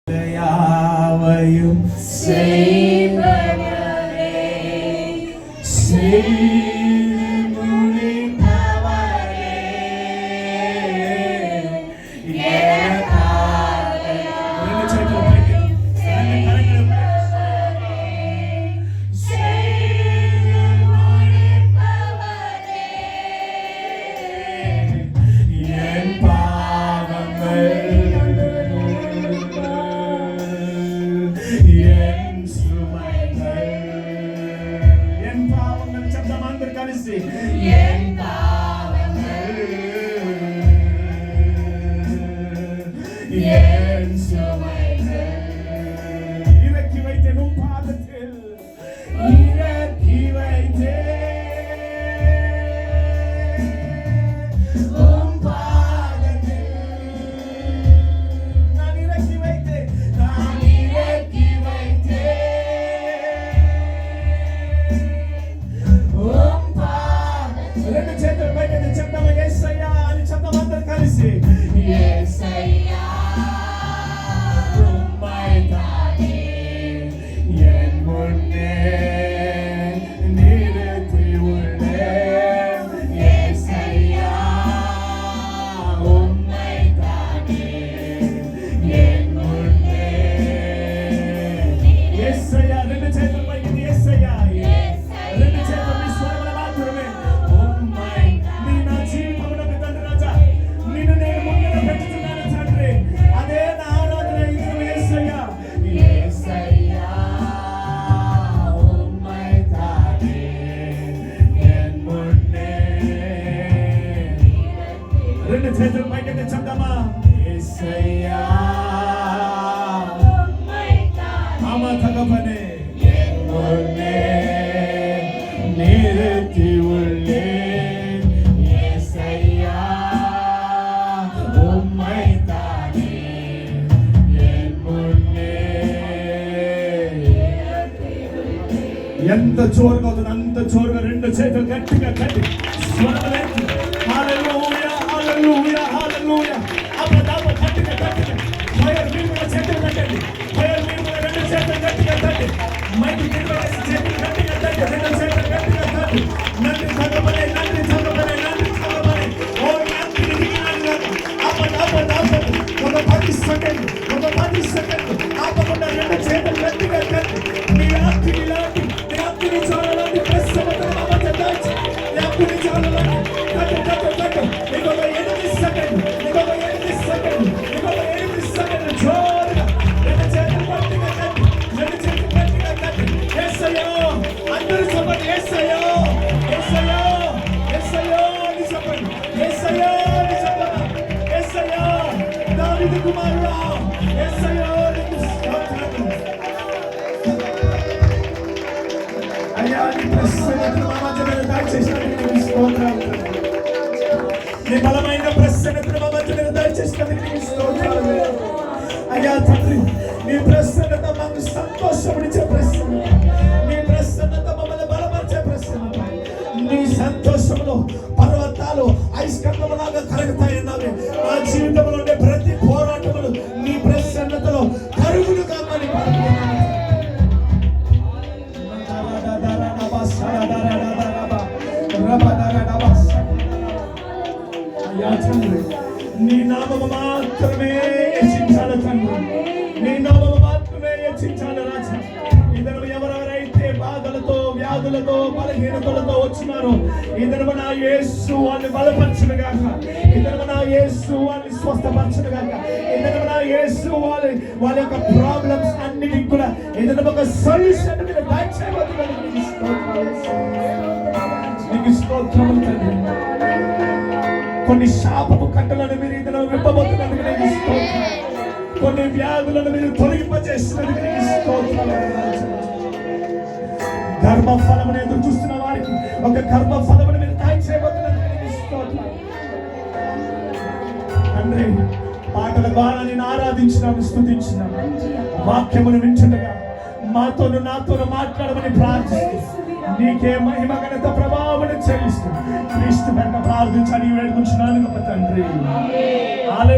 யாவையும் செய்பவரே, செய்து முடிப்பவரே, எனக்காக யாவையும் செய்பவரே, செய்து முடிப்பவரே, என் பாவங்கள் இறக்கி வைத்தேன் உன் பாதத்தில், இறக்கி வைத்தேன் உன் பாதத்தில், நான் இறக்கி வைத்தேன், நான் இறக்கி வைத்தேன் உன் பாதத்தில். రెండు చేతులు పైకి చెప్తాము యేసయ్యా అని చెప్తాం అందరూ కలిసి, యేసయ్యా రెండు చేతులు పైకి చెప్తామా, యేసయ్యా ఆమ తగపనే ఉన్నే నిరతి உள்ளே, యేసయ్యా உம்மை தானே என் முன்னே. ఎంత జోరుగా అవుతుంది అంత జోరుగా రెండు చేతులు గట్టిగా కట్టి స్వరమలేంటి. హల్లెలూయా హల్లెలూయా హల్లెలూయా. అప్పదాప గట్టిగా గట్టిగా ఫైర్ మీరు కూడా చేతులు కట్టండి, ఫైర్ మీరు కూడా రెండు చేతులు గట్టిగా కట్టి, మైక్ నిలబడేసి చేతులు గట్టిగా కట్టి, రెండు చేతులు గట్టిగా కట్టి, నంది చదవలే నంది చదవలే నంది చదవలే ఓ నంది దిగినాను. అప్పదాప ఒక 10 సెకండ్లు ఒక 10 సెకండ్లు ఆపకుండా రెండు చేతులు గట్టిగా కట్టి, మీ ఆత్మని లాంటి మీ ఆత్మని చాలాంటి ప్రశ్నలతో మమత దాచి మీ ఆత్మని చాలాంటి కట్టు కట్టు కట్టు. ఇంకొక 8 సెకండ్లు ఇంకొక 8 సెకండ్లు ఇంకొక 8 సెకండ్లు జోరుగా రెండు చేతులు గట్టిగా కట్టి, రెండు చేతులు గట్టిగా కట్టి, యేసయ్యా అందరూ చెప్పండి, యేసయ్యా యేసయ్యా యేసయ్యా అని చెప్పండి, యేసయ్యా అని చెప్పండి, యేసయ్యా దావీదు కుమారుడా, యేసయ్యా నీకు స్తోత్రం. అయ్యా నీ ప్రసన్నతను మా మధ్య మీద దయచేసినందుకు నీకు స్తోత్రాలు. నీ బలమైన ప్రసన్నతను మా మధ్య మీద దయచేసినందుకు నీకు స్తోత్రాలు. అయ్యా తండ్రి, నీ ప్రసన్నత మాకు సంతోషమునిచ్చే ప్రసన్నత, నీ ప్రసన్నత మమ్మల్ని బలపరిచే ప్రసన్నత, నీ సంతోషంలో పర్వతాలు ఐస్కందములాగా కరుగుతాయన్నావే. మా జీవితంలో ఉండే ప్రతి పోరాటములు నీ ప్రసన్నతలో కరుగులు కామని నీ నామము మాత్రమే హెచ్చించాలి తండ్రి, నీ నామము మాత్రమే హెచ్చించాలి రాజా. ఇద్దరు ఎవరెవరైతే బాధలతో వ్యాధులతో బలహీనతలతో వచ్చినారో ఇద్దరు నా యేసు వాళ్ళని బలపరచును గాక, ఇద్దరు నా యేసు వాళ్ళని స్వస్థపరచును గాక, ఇద్దరు నా యేసు వాళ్ళ యొక్క ప్రాబ్లమ్స్ అన్నిటికి కూడా ఇద్దరు ఒక సొల్యూషన్ మీద దయచేయబోతున్నాను. నీకు స్తోత్రములు తండ్రి. కొన్ని శాపపు కట్టలను మీరు ఇద్దరు విప్పబోతున్నందుకు నీకు స్తోత్రం, కొన్ని వ్యాధులను మీరు తొలగింపజేస్తున్నందుకు నీకు స్తోత్రాలు. గర్భఫలమును ఎదురు చూస్తున్న వారికి ఒక గర్భఫలమును మీరు దయచేయబోతున్నందుకు నీకు స్తోత్రం తండ్రి. పాటల ద్వారా నేను ఆరాధించినాను, స్తుతించినాను. వాక్యమును వింటుండగా మాతోను నాతోను మాట్లాడమని ప్రార్థిస్తూ నీకే మహిమ ఘనత ప్రభావమును చెల్లిస్తూ క్రీస్తు వెంట ప్రార్థించని వేడుకుంటున్నాను తండ్రి.